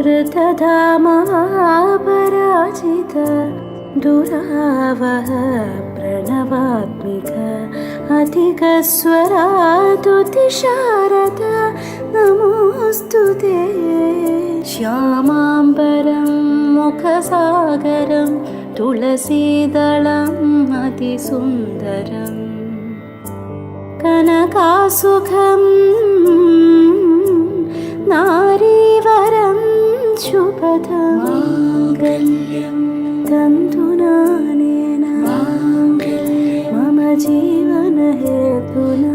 ऋतधामपराजित दुरावह प्रणवात्मिक अधिकस्वरातुतिशारद नमोऽस्तु ते। श्यामाम्बरं मुखसागरं तुलसीदलम् अतिसुन्दरम् कनकासुखं नारीवरं शुभदं माङ्गल्यं तन्तुनानेन मम जीवनहेतुना।